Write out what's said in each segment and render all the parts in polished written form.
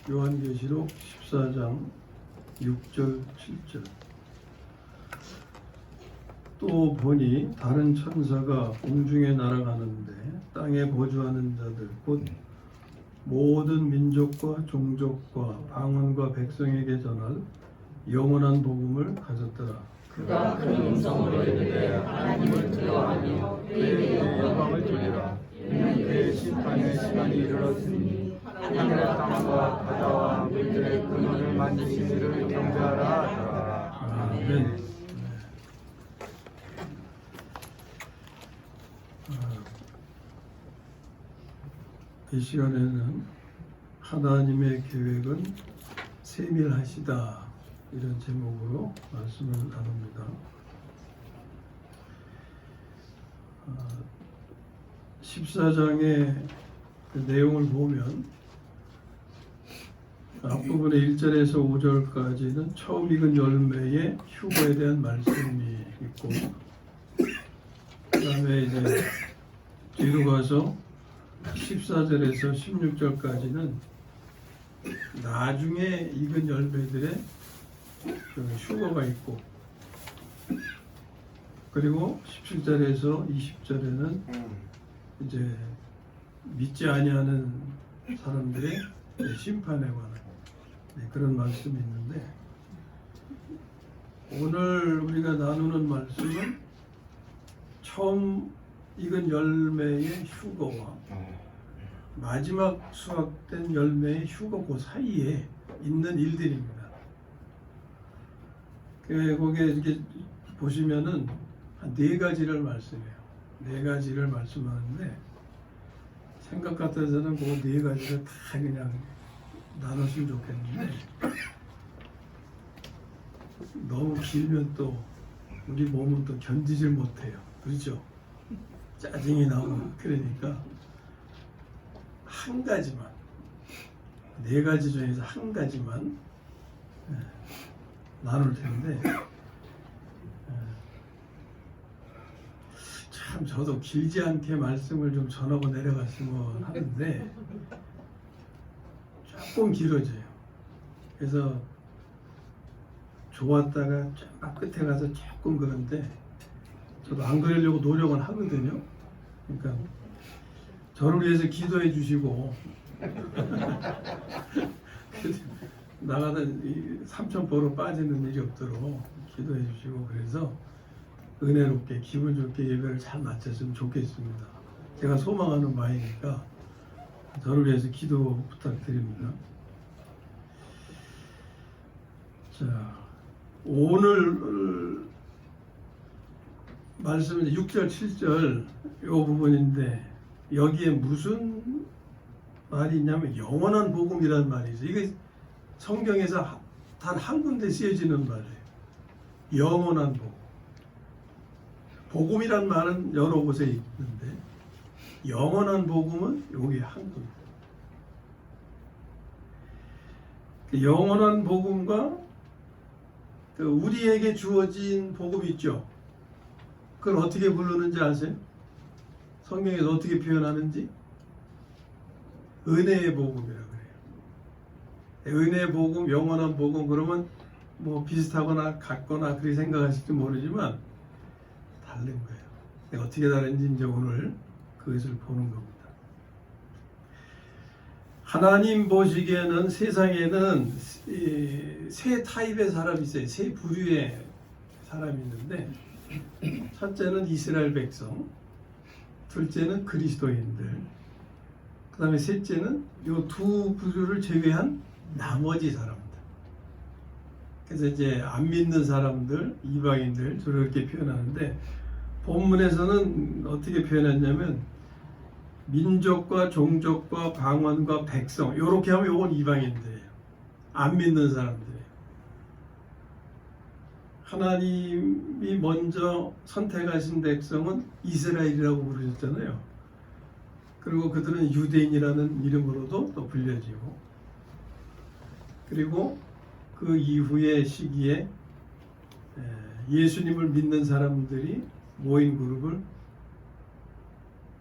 요한계시록 14장 6절 7절. 또 보니 다른 천사가 공중에 날아가는데 땅에 거주하는 자들 곧 모든 민족과 종족과 방언과 백성에게 전할 영원한 복음을 가졌더라. 그가 큰 음성으로 이르되 하나님을 두려워하며 그에게 영광을 돌리라. 이는 그의 심판의 시간이 이르렀으니 하늘과 땅과 바다와 물들의 근원을 만드신 이를 경배하라 하더라. 아멘. 이 시간에는 하나님의 계획은 세밀하시다, 이런 제목으로 말씀을 나눕니다. 14장의 그 내용을 보면 앞부분에 1절에서 5절까지는 처음 익은 열매의 휴거에 대한 말씀이 있고, 그 다음에 이제 뒤로 가서 14절에서 16절까지는 나중에 익은 열매들의 그 휴거가 있고, 그리고 17절에서 20절에는 이제 믿지 아니하는 사람들의 심판에 관한 그런 말씀이 있는데, 오늘 우리가 나누는 말씀은 처음 익은 열매의 휴거와 마지막 수확된 열매의 휴거 그 사이에 있는 일들입니다. 거기에 이렇게 보시면은 한 4가지를 말씀해요. 4가지를 말씀하는데, 생각 같아서는 그 4가지를 다 그냥 나눴으면 좋겠는데, 너무 길면 또 우리 몸은 또 견디질 못해요. 그렇죠? 짜증이 나고. 그러니까 한 가지만, 4가지 중에서 한 가지만 나눌 텐데, 참 저도 길지 않게 말씀을 좀 전하고 내려갔으면 하는데 조금 길어져요. 그래서 좋았다가 쫙 끝에 가서 조금 그런데, 저도 안 그러려고 노력을 하거든요. 그러니까 저를 위해서 기도해 주시고 나가다 삼천포로 빠지는 일이 없도록 기도해 주시고, 그래서 은혜롭게 기분 좋게 예배를 잘 마쳤으면 좋겠습니다. 제가 소망하는 바이니까 저를 위해서 기도 부탁드립니다. 자, 오늘 말씀은 6절 7절 이 부분인데, 여기에 무슨 말이 있냐면 영원한 복음이라는 말이죠. 이게 성경에서 단 한 군데 쓰여지는 말이에요. 영원한 복음. 복음이란 말은 여러 곳에 있는데, 영원한 복음은 여기 한 군데. 그 영원한 복음과 그 우리에게 주어진 복음이 있죠. 그걸 어떻게 부르는지 아세요? 성경에서 어떻게 표현하는지? 은혜의 복음이라고 그래요. 은혜의 복음, 영원한 복음, 그러면 뭐 비슷하거나 같거나 그렇게 생각하실지 모르지만 다른 거예요. 어떻게 다른지 이제 오늘 그것을 보는 겁니다. 하나님 보시기에는 세상에는 세 타입의 사람이 있어요. 세 부류의 사람이 있는데, 첫째는 이스라엘 백성, 둘째는 그리스도인들, 그 다음에 셋째는 이 2 부류를 제외한 나머지 사람들. 그래서 이제 안 믿는 사람들, 이방인들, 저렇게 표현하는데, 본문에서는 어떻게 표현했냐면 민족과 종족과 방언과 백성, 이렇게 하면 이건 이방인들이에요. 안 믿는 사람들이에요. 하나님이 먼저 선택하신 백성은 이스라엘이라고 부르셨잖아요. 그리고 그들은 유대인이라는 이름으로도 또 불려지고, 그리고 그 이후의 시기에 예수님을 믿는 사람들이 모인 그룹을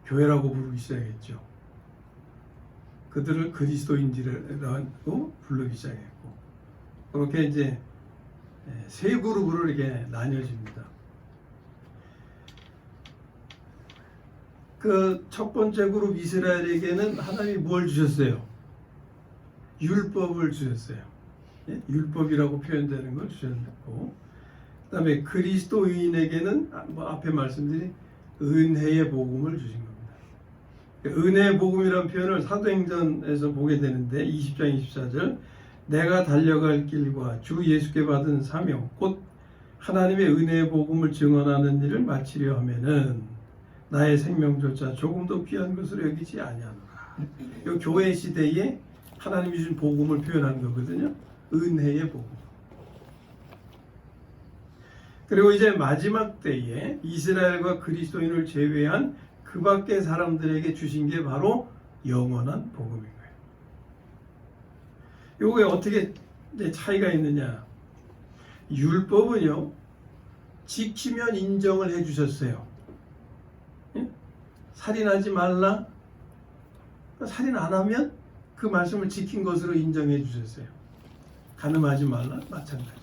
교회라고 부르기 시작했죠. 그들을 그리스도인지라고 부르기 시작했고, 그렇게 이제 세 그룹으로 이렇게 나뉘어집니다. 그 첫 번째 그룹 이스라엘에게는 하나님이 뭘 주셨어요? 율법을 주셨어요. 예? 율법이라고 표현되는 걸 주셨고, 그 다음에 그리스도인에게는 뭐 앞에 말씀드린 은혜의 복음을 주신 겁니다. 은혜의 복음이라는 표현을 사도행전에서 보게 되는데 20장 24절, 내가 달려갈 길과 주 예수께 받은 사명 곧 하나님의 은혜의 복음을 증언하는 일을 마치려 하면은 나의 생명조차 조금도 귀한 것으로 여기지 아니하노라. 이 교회 시대에 하나님이 주신 복음을 표현한 거거든요. 은혜의 복음. 그리고 이제 마지막 때에 이스라엘과 그리스도인을 제외한 그 밖의 사람들에게 주신 게 바로 영원한 복음인 거예요. 요게 어떻게 이제 차이가 있느냐? 율법은요, 지키면 인정을 해 주셨어요. 예? 살인하지 말라. 살인 안 하면 그 말씀을 지킨 것으로 인정해 주셨어요. 간음하지 말라. 마찬가지.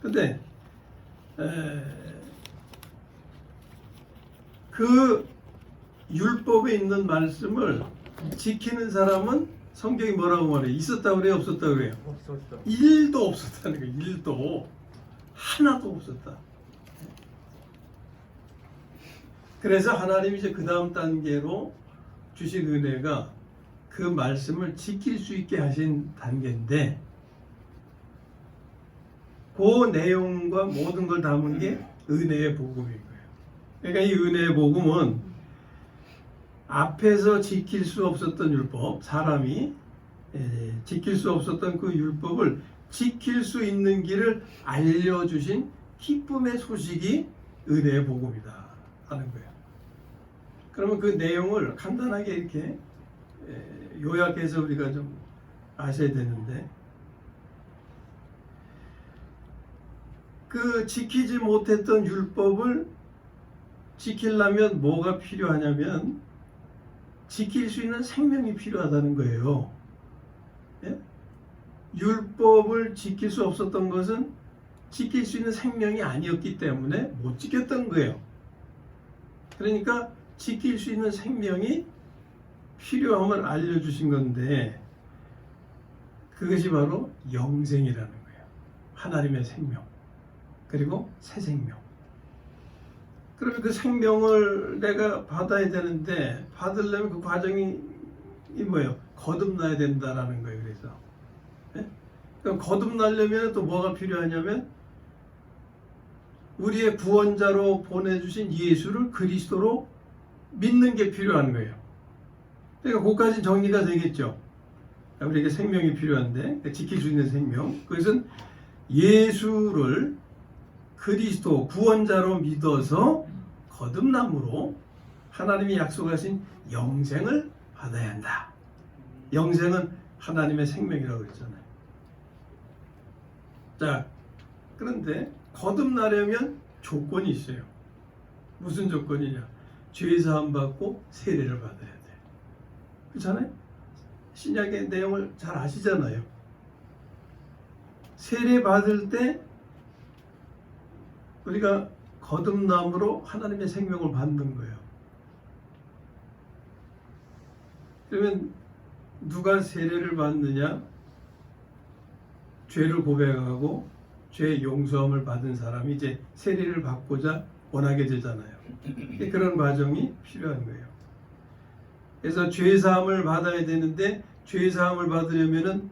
근데 그 율법에 있는 말씀을 지키는 사람은 성경이 뭐라고 말해요? 있었다고 그래요? 없었다고 그래요? 없었어. 1도 없었다는 거예요. 1도. 하나도 없었다. 그래서 하나님이 이제 그 다음 단계로 주신 은혜가 그 말씀을 지킬 수 있게 하신 단계인데, 그 내용과 모든 걸 담은 게 은혜의 복음인 거예요. 그러니까 이 은혜의 복음은 앞에서 지킬 수 없었던 율법, 사람이 지킬 수 없었던 그 율법을 지킬 수 있는 길을 알려주신 기쁨의 소식이 은혜의 복음이다 하는 거예요. 그러면 그 내용을 간단하게 이렇게 요약해서 우리가 좀 아셔야 되는데, 그 지키지 못했던 율법을 지키려면 뭐가 필요하냐면 지킬 수 있는 생명이 필요하다는 거예요. 예? 율법을 지킬 수 없었던 것은 지킬 수 있는 생명이 아니었기 때문에 못 지켰던 거예요. 그러니까 지킬 수 있는 생명이 필요함을 알려주신 건데, 그것이 바로 영생이라는 거예요. 하나님의 생명, 그리고 새 생명. 그러면 그 생명을 내가 받아야 되는데, 받으려면 그 과정이 뭐예요? 거듭나야 된다라는 거예요. 그래서 그럼 거듭나려면 또 뭐가 필요하냐면 우리의 구원자로 보내주신 예수를 그리스도로 믿는 게 필요한 거예요. 그러니까 그것까지 정리가 되겠죠. 우리에게 생명이 필요한데, 지킬 수 있는 생명, 그것은 예수를 그리스도 구원자로 믿어서 거듭남으로 하나님이 약속하신 영생을 받아야 한다. 영생은 하나님의 생명이라고 그랬잖아요. 자, 그런데 거듭나려면 조건이 있어요. 무슨 조건이냐? 죄사함 받고 세례를 받아야 돼. 그렇잖아요? 신약의 내용을 잘 아시잖아요. 세례 받을 때 우리가 거듭남으로 하나님의 생명을 받는 거예요. 그러면 누가 세례를 받느냐? 죄를 고백하고 죄 용서함을 받은 사람이 이제 세례를 받고자 원하게 되잖아요. 그런 과정이 필요한 거예요. 그래서 죄사함을 받아야 되는데, 죄사함을 받으려면은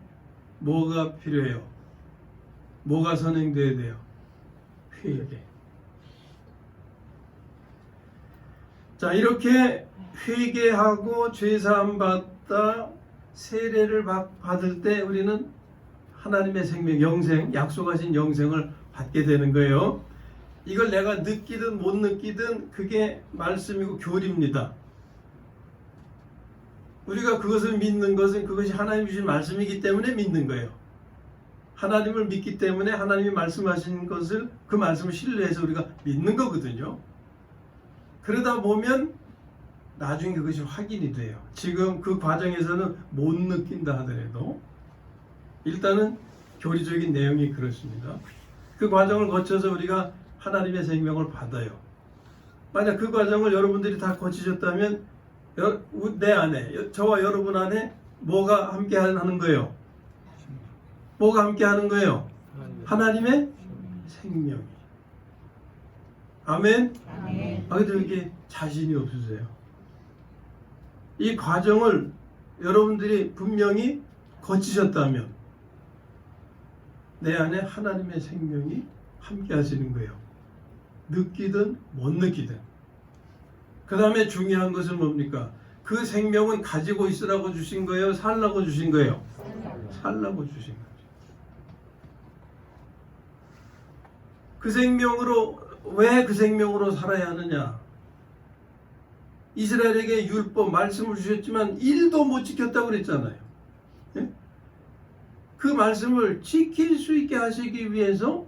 뭐가 필요해요? 뭐가 선행돼야 돼요? 회개. 자, 이렇게 회개하고 죄사함 받다 세례를 받을 때 우리는 하나님의 생명, 영생, 약속하신 영생을 받게 되는 거예요. 이걸 내가 느끼든 못 느끼든 그게 말씀이고 교리입니다. 우리가 그것을 믿는 것은 그것이 하나님이 주신 말씀이기 때문에 믿는 거예요. 하나님을 믿기 때문에 하나님이 말씀하신 것을, 그 말씀을 신뢰해서 우리가 믿는 거거든요. 그러다 보면 나중에 그것이 확인이 돼요. 지금 그 과정에서는 못 느낀다 하더라도 일단은 교리적인 내용이 그렇습니다. 그 과정을 거쳐서 우리가 하나님의 생명을 받아요. 만약 그 과정을 여러분들이 다 거치셨다면 내 안에, 저와 여러분 안에 뭐가 함께 하는 거예요? 뭐가 함께 하는 거예요? 하나님의 생명이. 아멘? 그래도 이게 자신이 없으세요. 이 과정을 여러분들이 분명히 거치셨다면 내 안에 하나님의 생명이 함께 하시는 거예요. 느끼든 못 느끼든. 그 다음에 중요한 것은 뭡니까? 그 생명은 가지고 있으라고 주신 거예요? 살라고 주신 거예요? 살라고 주신 거죠. 그 생명으로, 왜 그 생명으로 살아야 하느냐? 이스라엘에게 율법 말씀을 주셨지만 1도 못 지켰다고 그랬잖아요. 예? 그 말씀을 지킬 수 있게 하시기 위해서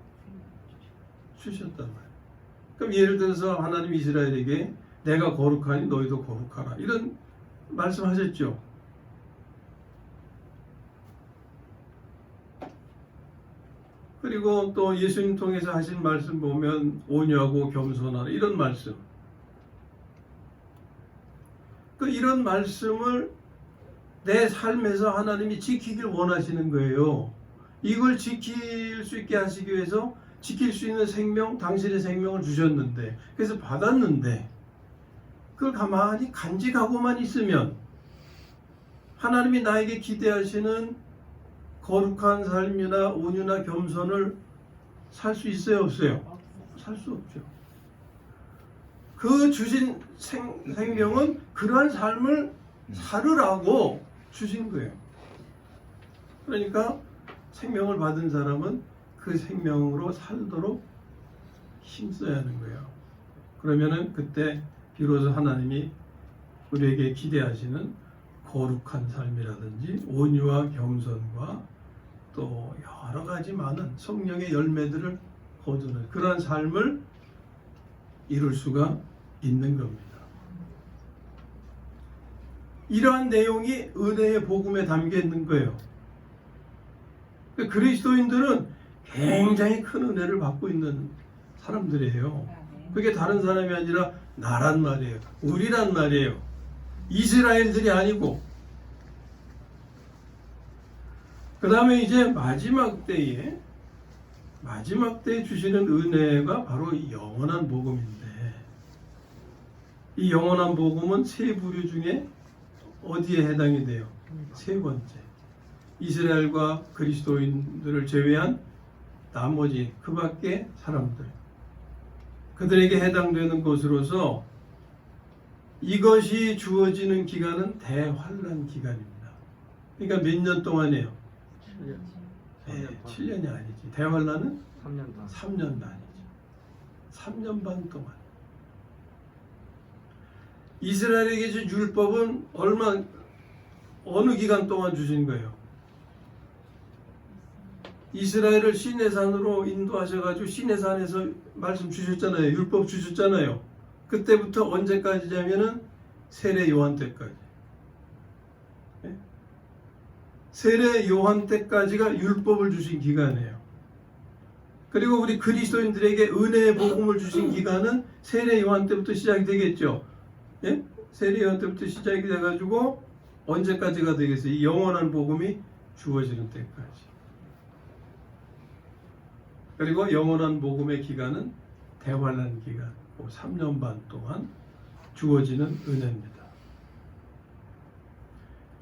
주셨단 말이에요. 그럼 예를 들어서 하나님 이스라엘에게 내가 거룩하니 너희도 거룩하라, 이런 말씀하셨죠. 그리고 또 예수님 통해서 하신 말씀 보면 온유하고 겸손하라, 이런 말씀. 이런 말씀을 내 삶에서 하나님이 지키길 원하시는 거예요. 이걸 지킬 수 있게 하시기 위해서 지킬 수 있는 생명, 당신의 생명을 주셨는데, 그래서 받았는데 그걸 가만히 간직하고만 있으면 하나님이 나에게 기대하시는 거룩한 삶이나 온유나 겸손을 살 수 있어요, 없어요? 살 수 없죠. 그 주신 생명은 그러한 삶을 살으라고 주신 거예요. 그러니까 생명을 받은 사람은 그 생명으로 살도록 힘써야 하는 거예요. 그러면은 그때 비로소 하나님이 우리에게 기대하시는 거룩한 삶이라든지 온유와 겸손과 또 여러 가지 많은 성령의 열매들을 거두는 그러한 삶을 이룰 수가 있는 겁니다. 이러한 내용이 은혜의 복음에 담겨 있는 거예요. 그리스도인들은 굉장히 큰 은혜를 받고 있는 사람들이에요. 그게 다른 사람이 아니라 나란 말이에요. 우리란 말이에요. 이스라엘들이 아니고. 그 다음에 이제 마지막 때에 주시는 은혜가 바로 영원한 복음인데, 이 영원한 복음은 세 부류 중에 어디에 해당이 돼요? 세 번째. 이스라엘과 그리스도인들을 제외한 나머지 그 밖의 사람들, 그들에게 해당되는 것으로서 이것이 주어지는 기간은 대환란 기간입니다. 그러니까 몇 년 동안이에요? 7년이 아니지. 대환란은 3년도 아니지. 3년 반 동안. 이스라엘에게 준 율법은 어느 기간 동안 주신 거예요? 이스라엘을 시내산으로 인도하셔가지고 시내산에서 말씀 주셨잖아요. 율법 주셨잖아요. 그때부터 언제까지냐면은 세례 요한 때까지. 세례 요한 때까지가 율법을 주신 기간이에요. 그리고 우리 그리스도인들에게 은혜의 복음을 주신 기간은 세례 요한 때부터 시작이 되겠죠. 예? 세례 요한 때부터 시작이 돼가지고 언제까지가 되겠어요? 이 영원한 복음이 주어지는 때까지. 그리고 영원한 복음의 기간은 대환란 기간, 3년 반 동안 주어지는 은혜입니다.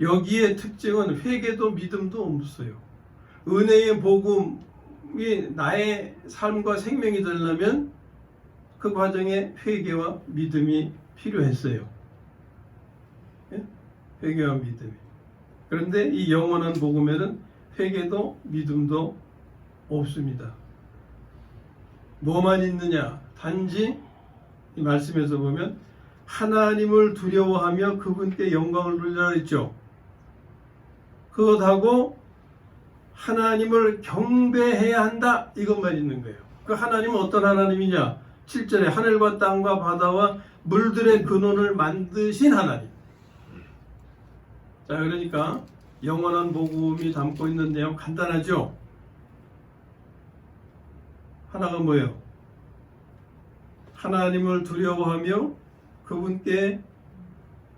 여기에 특징은 회개도 믿음도 없어요. 은혜의 복음이 나의 삶과 생명이 되려면 그 과정에 회개와 믿음이 필요했어요. 예? 회개와 믿음이. 그런데 이 영원한 복음에는 회개도 믿음도 없습니다. 뭐만 있느냐? 단지 이 말씀에서 보면 하나님을 두려워하며 그분께 영광을 돌리라 했죠. 그것하고 하나님을 경배해야 한다, 이것만 있는 거예요. 그 하나님은 어떤 하나님이냐? 7절에 하늘과 땅과 바다와 물들의 근원을 만드신 하나님. 자, 그러니까 영원한 복음이 담고 있는 내용 간단하죠? 하나가 뭐예요? 하나님을 두려워하며 그분께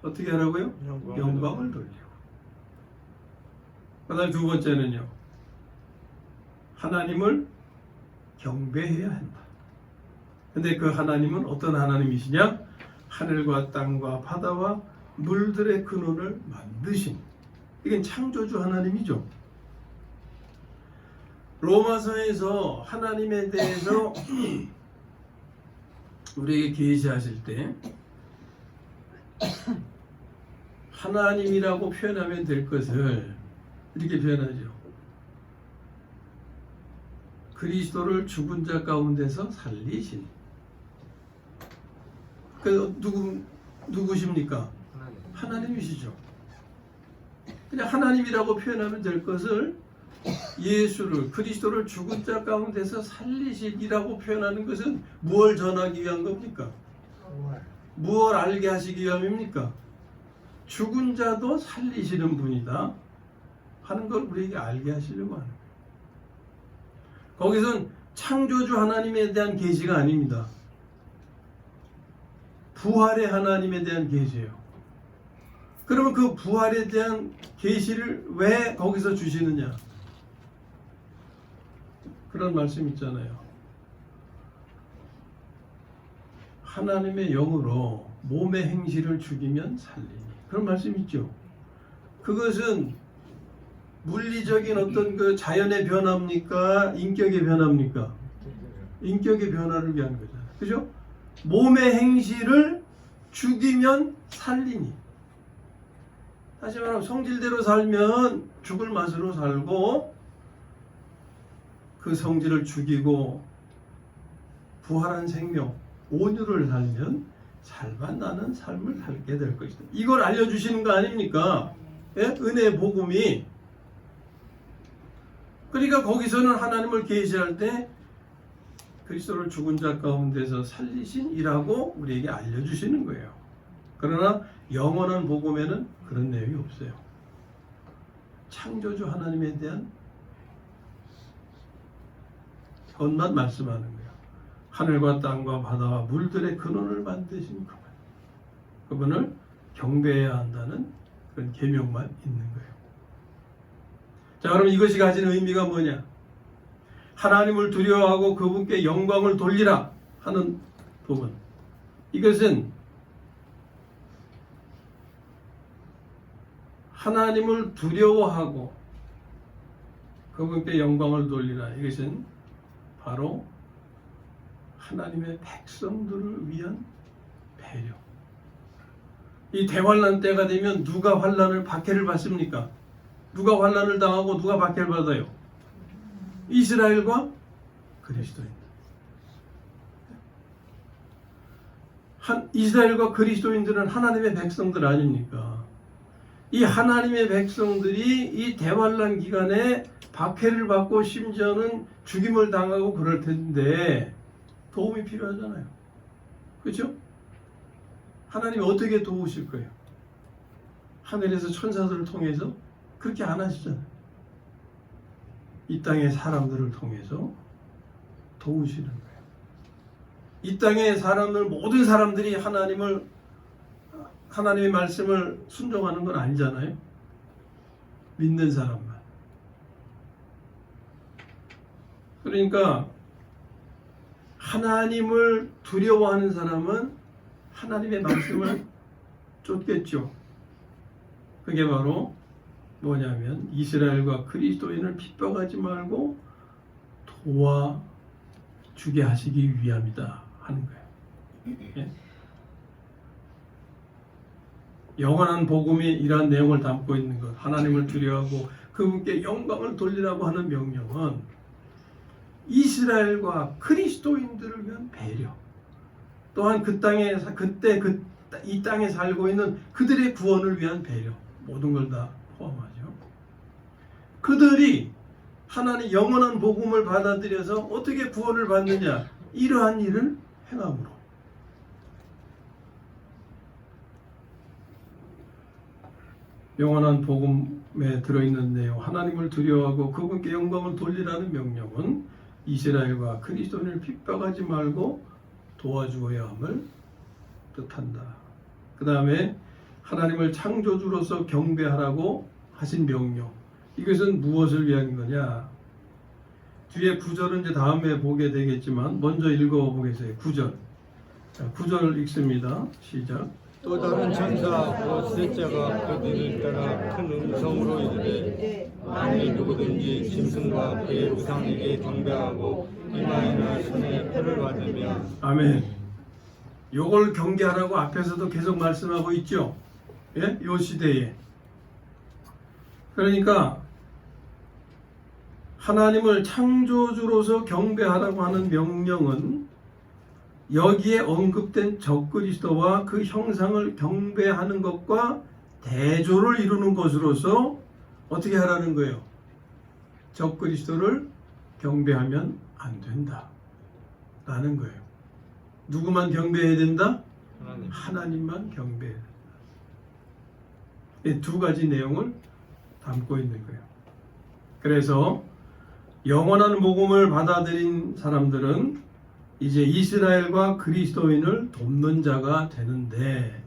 어떻게 하라고요? 영광을 돌리고. 그 다음에 두 번째는요, 하나님을 경배해야 한다. 근데 그 하나님은 어떤 하나님이시냐? 하늘과 땅과 바다와 물들의 근원을 만드신, 이건 창조주 하나님이죠. 로마서에서 하나님에 대해서 우리에게 계시하실 때 하나님이라고 표현하면 될 것을 이렇게 표현하죠. 그리스도를 죽은 자 가운데서 살리신. 그 누구십니까? 하나님이시죠. 그냥 하나님이라고 표현하면 될 것을 예수를, 그리스도를 죽은 자 가운데서 살리시기라고 표현하는 것은 무엇을 전하기 위한 겁니까? 무엇을 알게 하시기 위함입니까? 죽은 자도 살리시는 분이다 하는 걸 우리에게 알게 하시려고 하는 거예요. 거기선 창조주 하나님에 대한 계시가 아닙니다. 부활의 하나님에 대한 계시예요. 그러면 그 부활에 대한 계시를 왜 거기서 주시느냐? 그런 말씀 있잖아요. 하나님의 영으로 몸의 행실을 죽이면 살리니. 그런 말씀 있죠. 그것은 물리적인 어떤 그 자연의 변화입니까? 인격의 변화입니까? 인격의 변화를 위한 거잖아요. 그죠? 몸의 행실을 죽이면 살리니. 다시 말하면 성질대로 살면 죽을 맛으로 살고, 그 성질을 죽이고 부활한 생명, 온유를 살면 살만 나는 삶을 살게 될 것이다. 이걸 알려주시는 거 아닙니까? 예? 은혜의 복음이. 그러니까 거기서는 하나님을 계시할 때 그리스도를 죽은 자 가운데서 살리신이라고 우리에게 알려주시는 거예요. 그러나 영원한 복음에는 그런 내용이 없어요. 창조주 하나님에 대한 것만 말씀하는 거예요. 하늘과 땅과 바다와 물들의 근원을 만드신 그분. 그분을 경배해야 한다는 그런 계명만 있는 거예요. 자, 그럼 이것이 가진 의미가 뭐냐? 하나님을 두려워하고 그분께 영광을 돌리라 하는 부분. 이것은 하나님을 두려워하고 그분께 영광을 돌리라. 이것은 바로 하나님의 백성들을 위한 배려. 이 대환란 때가 되면 누가 환란을 박해를 받습니까? 누가 환란을 당하고 누가 박해를 받아요? 이스라엘과 그리스도인들. 이스라엘과 그리스도인들은 하나님의 백성들 아닙니까? 이 하나님의 백성들이 이 대환란 기간에 박해를 받고 심지어는 죽임을 당하고 그럴 텐데 도움이 필요하잖아요. 그렇죠? 하나님이 어떻게 도우실 거예요? 하늘에서 천사들을 통해서 그렇게 안 하시잖아요. 이 땅의 사람들을 통해서 도우시는 거예요. 이 땅의 사람들, 모든 사람들이 하나님의 말씀을 순종하는 건 아니잖아요. 믿는 사람만. 그러니까 하나님을 두려워하는 사람은 하나님의 말씀을 쫓겠죠. 그게 바로 뭐냐면 이스라엘과 그리스도인을 핍박하지 말고 도와주게 하시기 위함이다 하는 거예요. 예? 영원한 복음이 이러한 내용을 담고 있는 것, 하나님을 두려워하고 그분께 영광을 돌리라고 하는 명령은 이스라엘과 그리스도인들을 위한 배려, 또한 그 땅에 이 땅에 살고 있는 그들의 구원을 위한 배려, 모든 걸 다 포함하죠. 그들이 하나님 영원한 복음을 받아들여서 어떻게 구원을 받느냐, 이러한 일을 행함으로. 영원한 복음에 들어있는 내용, 하나님을 두려워하고 그분께 영광을 돌리라는 명령은 이스라엘과 그리스도인을 핍박하지 말고 도와주어야 함을 뜻한다. 그 다음에 하나님을 창조주로서 경배하라고 하신 명령, 이것은 무엇을 위한 거냐? 뒤에 9절은 이제 다음에 보게 되겠지만 먼저 읽어보겠어요. 9절. 자, 9절 읽습니다. 시작. 또 다른 천사 곧 셋째가 그들을 따라 큰 음성으로 이르되 만일 누구든지 짐승과 그의 우상에게 경배하고 이마에나 손에 표를 받으면 아멘. 요걸 경계하라고 앞에서도 계속 말씀하고 있죠. 예? 요 시대에. 그러니까 하나님을 창조주로서 경배하라고 하는 명령은 여기에 언급된 적그리스도와 그 형상을 경배하는 것과 대조를 이루는 것으로서 어떻게 하라는 거예요? 적그리스도를 경배하면 안 된다 라는 거예요. 누구만 경배해야 된다? 하나님만 경배해야 된다. 이 두 가지 내용을 담고 있는 거예요. 그래서 영원한 복음을 받아들인 사람들은 이제 이스라엘과 그리스도인을 돕는 자가 되는데,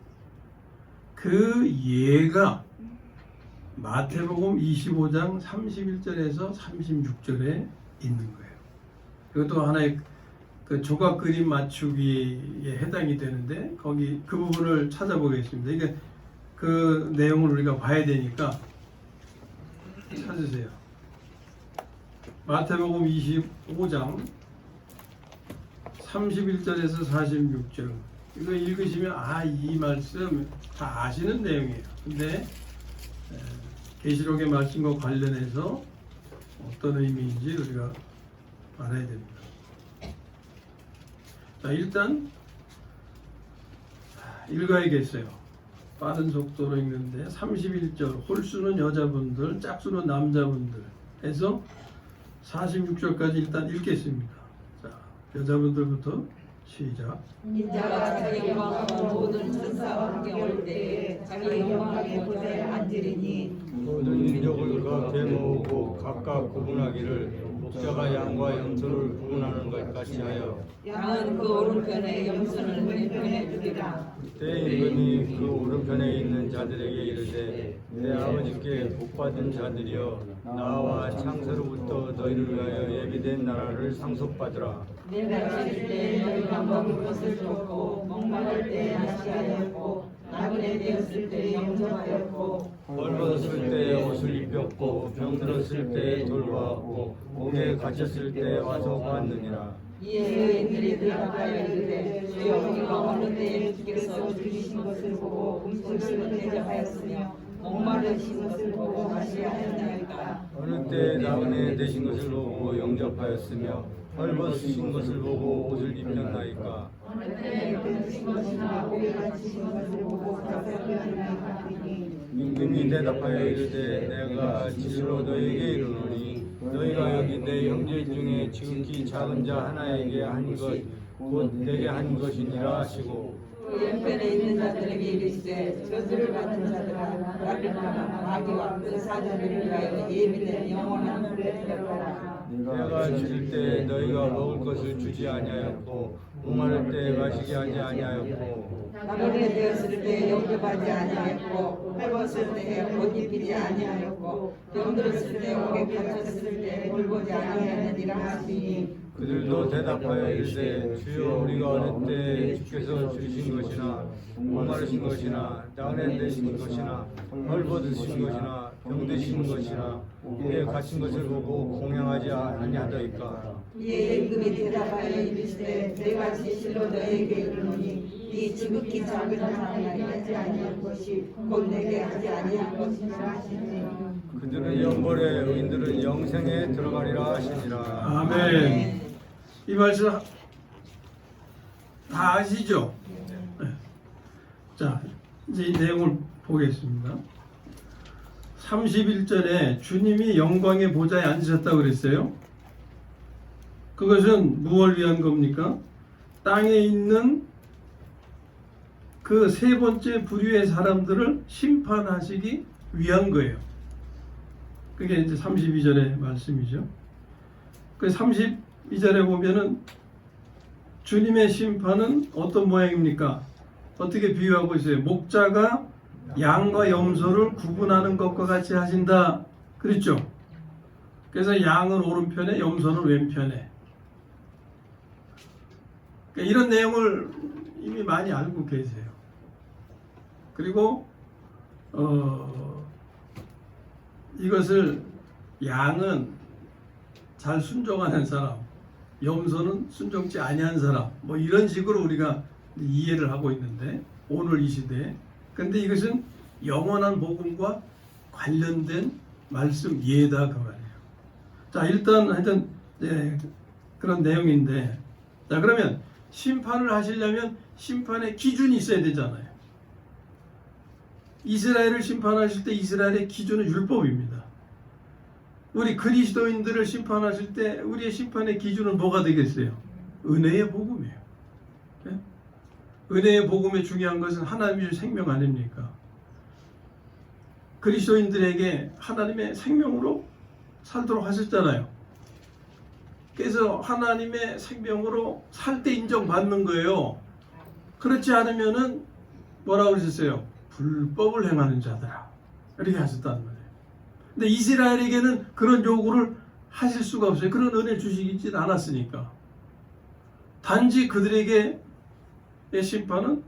그 예가 마태복음 25장 31절에서 36절에 있는 거예요. 이것도 하나의 그 조각 그림 맞추기에 해당이 되는데, 거기 그 부분을 찾아보겠습니다. 이게 그 내용을 우리가 봐야 되니까 찾으세요. 마태복음 25장 31절에서 46절. 이거 읽으시면 이 말씀 다 아시는 내용이에요. 근데 계시록의 말씀과 관련해서 어떤 의미인지 우리가 알아야 됩니다. 자, 일단 읽어야겠어요. 빠른 속도로 읽는데 31절 홀수는 여자분들, 짝수는 남자분들 해서 46절까지 일단 읽겠습니다. 자, 여자분들부터 시작. 인자가 자기 영광으로 모든 천사와 함께 올 때에 자기 영광의 보좌에 앉으리니 모든 민족을 그 앞에 모으고 각각 구분하기를 목자가 양과 염소를 구분하는 것 같이 하여 양은 그 오른편에 염소는 왼편에 두리라. 그때 임금이 그 오른편에 있는 자들에게 이르되 내 아버지께 복받은 자들이여 나와 창세로부터 너희를 위하여 예비된 나라를 상속받으라. 내가 칠 때 너희가 먹을 것을 줬고 목마를 때 나시하였고 나그네 되었을 때 영접하였고 벌벗었을 때 옷을 입혔고 병들었을 때 돌보았고 옥에 갇혔을 때 와서 보았느니라. 이에 의인들이 대답하여 이르되 주여 우리가 어느 때에 주께서 주신 것을 보고 음식을 대접하였으며 목마르신 것을 보고 마시하였나이까. 어느 때 나그네 되신 것을 보고 영접하였으며 헐벗으신 것을 보고 옷을 입혔나이까. 어느 때에 드신 것이나 옥에 갇히신 것을 보고 가서하였나이까. 임금이 대답하여 이르되 내가 진실로 너희에게 이르노니 너희가 여기 내 형제 중에 지극히 작은 자 하나에게 한 것 곧 내게 한 것이니라 하시고 그 옆편에 있는 자들에게 이르시되 저주를 받은 자들아 나그네나 마귀와 그 사자들을 위하여 예비된 영원한 불에 들어가라. 내가 줄 때 너희가 먹을 것을 주지 아니하였고 목마를 때 마시게 하지 아니하였고 나그네 되었을 때 영접하지 아니하였고 헐벗을 때 옷 입히지 아니하였고 병들었을 때 옥에 갇혔을 때 돌보지 아니하였느니라 하시니 그들도 대답하여 이르되 주여 우리가 어느 때 주께서 주신 것이나 목마르신 것이나 나그네 되신 것이나 헐벗으신 것이나 병드신 것이나 옥에 갇힌 것을 보고 공양하지 아니하더이까. 이에 임금이 대답하여 이르시되 내가 진실로 너희에게 이르노니 이 지극히 작은 하나님이 하지 아니한 것이 곧 내게 하지 아니한 것이라 하시니 그들은 영벌에 의인들은 영생에 들어가리라 하시니라. 아멘. 이 말씀 다 아시죠? 네. 자, 이제 이 내용을 보겠습니다. 31절에 주님이 영광의 보좌에 앉으셨다고 그랬어요. 그것은 무엇을 위한 겁니까? 땅에 있는 그 세 번째 부류의 사람들을 심판하시기 위한 거예요. 그게 이제 32절의 말씀이죠. 그 32절에 보면은 주님의 심판은 어떤 모양입니까? 어떻게 비유하고 있어요? 목자가 양과 염소를 구분하는 것과 같이 하신다. 그렇죠? 그래서 양은 오른편에 염소는 왼편에. 그러니까 이런 내용을 이미 많이 알고 계세요. 그리고 이것을 양은 잘 순종하는 사람, 염소는 순종치 아니한 사람, 뭐 이런 식으로 우리가 이해를 하고 있는데 오늘 이 시대에. 근데 이것은 영원한 복음과 관련된 말씀 예다 그 말이에요. 자, 일단 하여튼 그런 내용인데, 자 그러면 심판을 하시려면 심판의 기준이 있어야 되잖아요. 이스라엘을 심판하실 때 이스라엘의 기준은 율법입니다. 우리 그리스도인들을 심판하실 때 우리의 심판의 기준은 뭐가 되겠어요? 은혜의 복음이에요. 네? 은혜의 복음의 중요한 것은 하나님의 생명 아닙니까? 그리스도인들에게 하나님의 생명으로 살도록 하셨잖아요. 그래서 하나님의 생명으로 살 때 인정받는 거예요. 그렇지 않으면은 뭐라고 그러셨어요? 불법을 행하는 자들아, 이렇게 하셨단 말이에요. 근데 이스라엘에게는 그런 요구를 하실 수가 없어요. 그런 은혜 주시지 않았으니까. 단지 그들에게의 심판은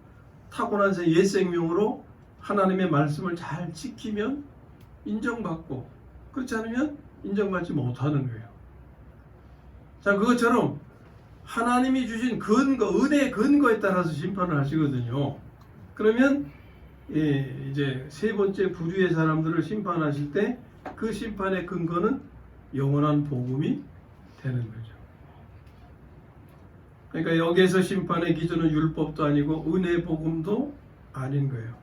타고난 옛 생명으로 하나님의 말씀을 잘 지키면 인정받고, 그렇지 않으면 인정받지 못하는 거예요. 자, 그것처럼 하나님이 주신 근거, 은혜의 근거에 따라서 심판을 하시거든요. 그러면 이제 세 번째 부류의 사람들을 심판하실 때 그 심판의 근거는 영원한 복음이 되는 거죠. 그러니까 여기에서 심판의 기준은 율법도 아니고 은혜의 복음도 아닌 거예요.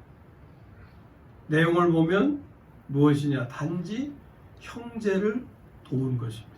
내용을 보면 무엇이냐? 단지 형제를 도운 것입니다.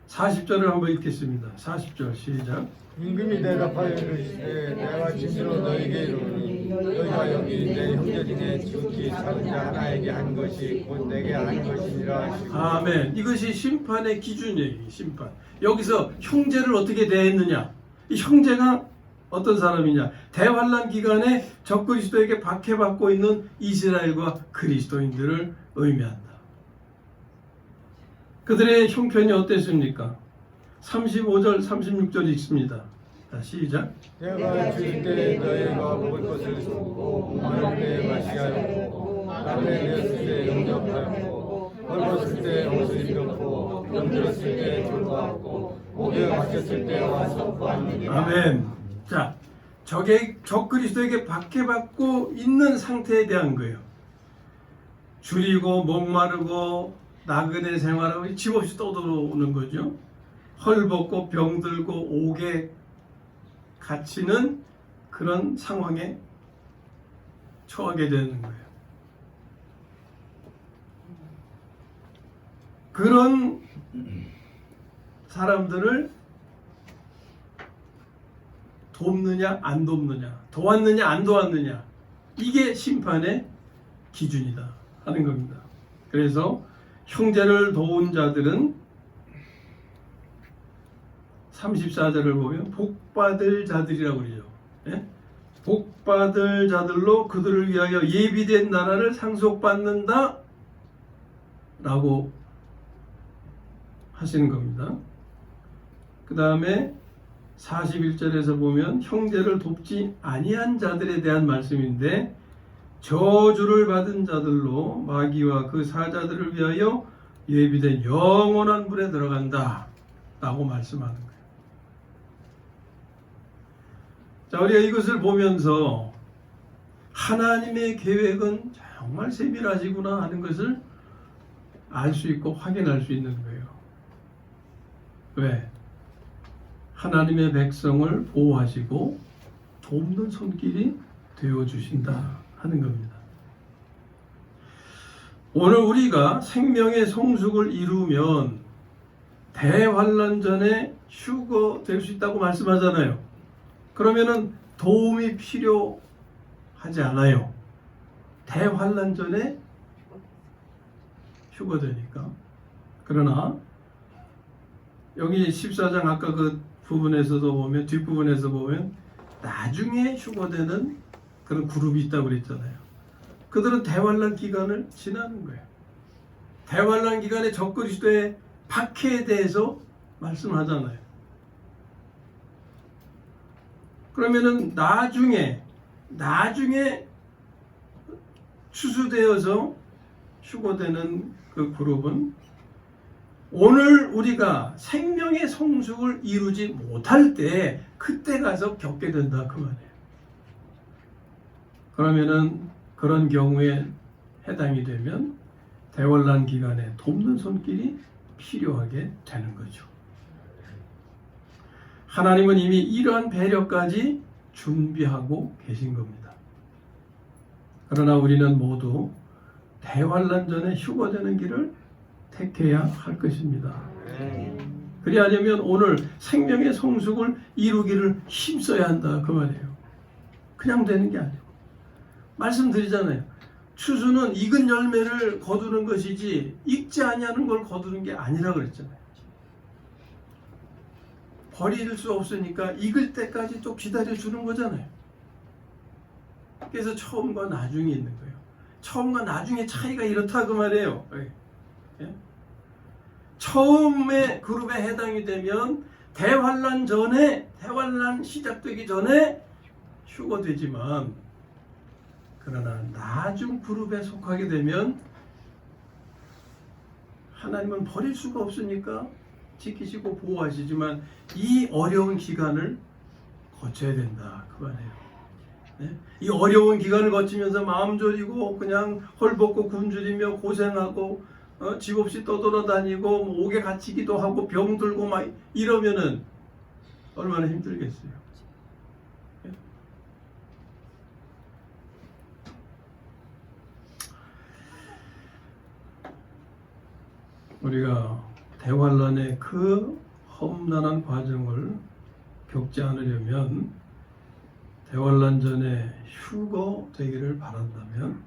40절을 한번 읽겠습니다. 40절 시작. 임금이 대답하여 이르시되 내가 진실로 너에게 이르노니 너희가 여기 내 형제 중에 지극히 작은 자 하나에게 한 것이 곧 내게 한 것이니라 하시고. 아멘. 이것이 심판의 기준이에요. 심판. 여기서 형제를 어떻게 대했느냐? 이 형제가 어떤 사람이냐? 대환란 기간에 적그리스도에게 박해받고 있는 이스라엘과 그리스도인들을 의미한다. 그들의 형편이 어땠습니까? 35절, 36절 읽습니다. 자, 시작. 내가 줄 때 너희가 먹을 것을 주고 마를 때 마시게 하였고 남에 내었을 때 영접하였고 헐벗을 때 옷을 입혔고 병들었을 때 돌보았고 목에 막혔을 때 와서 보았느니라. 아멘. 자, 적 그리스도에게 박해받고 있는 상태에 대한 거예요. 줄이고 목마르고 나그네 생활하고 집 없이 떠들어오는 거죠. 헐벗고 병들고 옥에 갇히는 그런 상황에 처하게 되는 거예요. 그런 사람들을 돕느냐 안 돕느냐, 도왔느냐 안 도왔느냐, 이게 심판의 기준이다 하는 겁니다. 그래서 형제를 도운 자들은 34절을 보면 복받을 자들이라고 그러죠. 예? 복받을 자들로 그들을 위하여 예비된 나라를 상속받는다 라고 하시는 겁니다. 그 다음에 41절에서 보면 형제를 돕지 아니한 자들에 대한 말씀인데 저주를 받은 자들로 마귀와 그 사자들을 위하여 예비된 영원한 불에 들어간다 라고 말씀하는 거예요. 자, 우리가 이것을 보면서 하나님의 계획은 정말 세밀하시구나 하는 것을 알 수 있고 확인할 수 있는 거예요. 왜? 하나님의 백성을 보호하시고 돕는 손길이 되어주신다 하는 겁니다. 오늘 우리가 생명의 성숙을 이루면 대환란 전에 휴거 될 수 있다고 말씀하잖아요. 그러면은 도움이 필요하지 않아요. 대환란 전에 휴거되니까. 그러나 여기 14장 아까 그 부분에서도 보면, 뒷부분에서 보면 나중에 휴거되는 그런 그룹이 있다고 그랬잖아요. 그들은 대환란 기간을 지나는 거예요. 대환란 기간에 적그리스도의 박해에 대해서 말씀하잖아요. 그러면은 나중에 추수되어서 휴거되는 그 그룹은 오늘 우리가 생명의 성숙을 이루지 못할 때 그때 가서 겪게 된다 그 말이에요. 그러면은 그런 경우에 해당이 되면 대환란 기간에 돕는 손길이 필요하게 되는 거죠. 하나님은 이미 이러한 배려까지 준비하고 계신 겁니다. 그러나 우리는 모두 대환란 전에 휴거되는 길을 택해야 할 것입니다. 그리하려면 오늘 생명의 성숙을 이루기를 힘써야 한다 그 말이에요. 그냥 되는 게 아니고 말씀드리잖아요. 추수는 익은 열매를 거두는 것이지 익지 아니하는 걸 거두는 게 아니라 그랬잖아요. 버릴 수 없으니까 익을 때까지 또 기다려주는 거잖아요. 그래서 처음과 나중에 있는 거예요. 처음과 나중에 차이가 이렇다 그 말이에요. 예? 처음에 그룹에 해당이 되면 대환란 시작되기 전에 휴거되지만, 그러나 나중 그룹에 속하게 되면 하나님은 버릴 수가 없으니까 지키시고 보호하시지만 이 어려운 기간을 거쳐야 된다 그 말이에요. 네? 이 어려운 기간을 거치면서 마음 졸이고 그냥 헐벗고 굶주리며 고생하고 집 없이 떠돌아다니고 옥에 갇히기도 하고 병들고 막 이러면은 얼마나 힘들겠어요. 네? 우리가 대환란의 그 험난한 과정을 겪지 않으려면 대환란 전에 휴거되기를 바란다면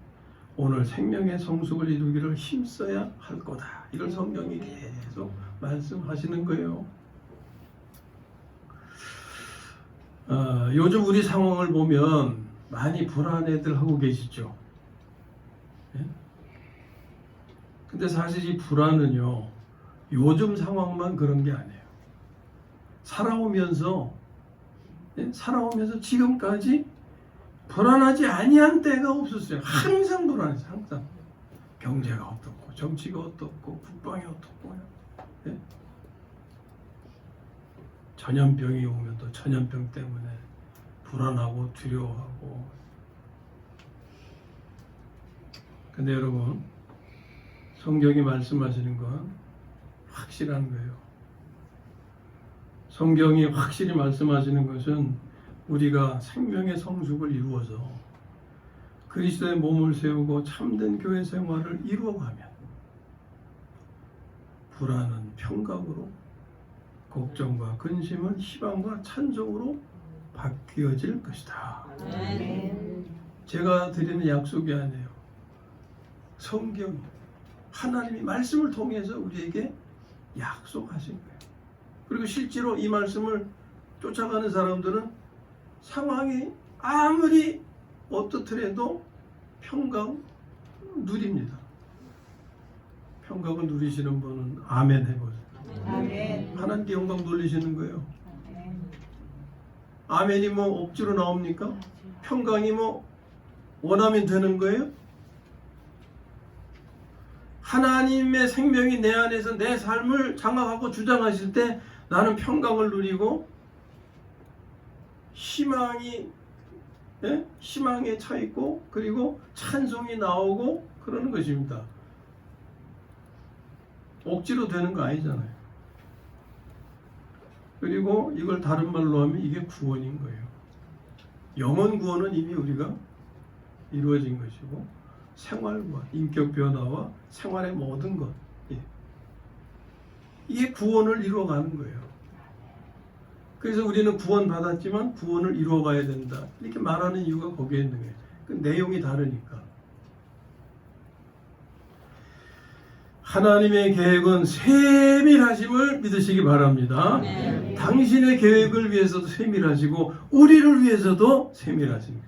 오늘 생명의 성숙을 이루기를 힘써야 할 거다. 이걸 성경이 계속 말씀하시는 거예요. 요즘 우리 상황을 보면 많이 불안해들 하고 계시죠. 예? 근데 사실 이 불안은요, 요즘 상황만 그런 게 아니에요. 살아오면서 지금까지 불안하지 아니한 때가 없었어요. 항상 불안했어요. 항상. 경제가 어떻고 정치가 어떻고 국방이 어떻고, 예? 전염병이 오면 또 전염병 때문에 불안하고 두려워하고. 근데 여러분, 성경이 말씀하시는 건 확실한 거예요. 성경이 확실히 말씀하시는 것은 우리가 생명의 성숙을 이루어서 그리스도의 몸을 세우고 참된 교회 생활을 이루어가면 불안은 평강으로, 걱정과 근심은 희망과 찬송으로 바뀌어질 것이다. 제가 드리는 약속이 아니에요. 성경, 하나님이 말씀을 통해서 우리에게 약속하신 거예요. 그리고 실제로 이 말씀을 쫓아가는 사람들은 상황이 아무리 어떻더라도 평강 누립니다. 평강을 누리시는 분은 아멘 해보세요. 아멘. 하나님께 영광 돌리시는 거예요. 아멘이 뭐 억지로 나옵니까? 평강이 뭐 원하면 되는 거예요? 하나님의 생명이 내 안에서 내 삶을 장악하고 주장하실 때 나는 평강을 누리고 희망에 차 있고 그리고 찬송이 나오고 그러는 것입니다. 억지로 되는 거 아니잖아요. 그리고 이걸 다른 말로 하면 이게 구원인 거예요. 영혼 구원은 이미 우리가 이루어진 것이고 생활과 인격 변화와 생활의 모든 것, 이게 구원을 이루어가는 거예요. 그래서 우리는 구원 받았지만 구원을 이루어가야 된다. 이렇게 말하는 이유가 거기에 있는 거예요. 그 내용이 다르니까. 하나님의 계획은 세밀하심을 믿으시기 바랍니다. 네. 당신의 계획을 위해서도 세밀하시고 우리를 위해서도 세밀하십니다.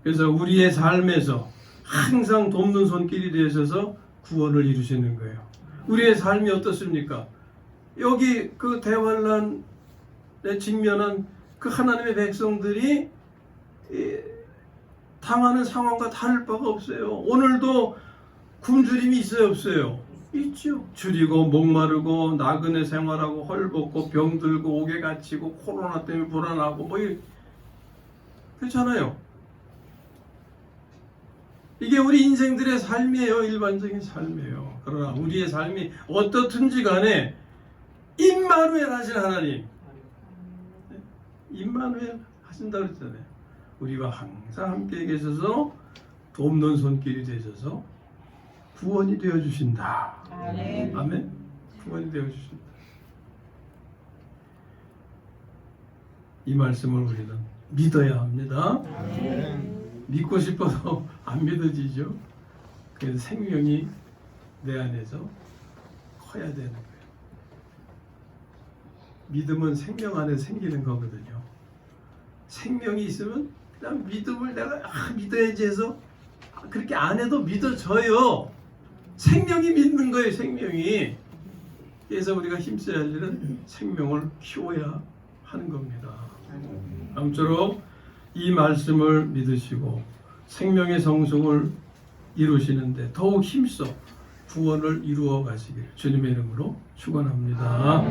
그래서 우리의 삶에서 항상 돕는 손길이 되셔서 구원을 이루시는 거예요. 우리의 삶이 어떻습니까? 여기 그 대환란에 직면한 그 하나님의 백성들이 당하는 상황과 다를 바가 없어요. 오늘도 굶주림이 있어요, 없어요? 있죠. 줄이고 목마르고 나그네 생활하고 헐벗고 병들고 옥에 갇히고 코로나 때문에 불안하고 뭐 그렇잖아요. 이게 우리 인생들의 삶이에요. 일반적인 삶이에요. 그러나 우리의 삶이 어떻든지 간에 임마누엘 하신 하나님, 임마누엘 하신다고 그랬잖아요. 우리와 항상 함께 계셔서 돕는 손길이 되셔서 구원이 되어주신다. 아멘. 아멘. 구원이 되어주신다. 이 말씀을 우리는 믿어야 합니다. 믿고 싶어도 안 믿어지죠. 그래서 생명이 내 안에서 커야 되는 거예요. 믿음은 생명 안에 생기는 거거든요. 생명이 있으면 그냥 믿음을 내가 믿어야지 해서 그렇게 안 해도 믿어져요. 생명이 믿는 거예요. 생명이. 그래서 우리가 힘써야 할 일은 생명을 키워야 하는 겁니다. 아무쪼록 이 말씀을 믿으시고 생명의 성숙을 이루시는데 더욱 힘써 구원을 이루어 가시기를 주님의 이름으로 축원합니다.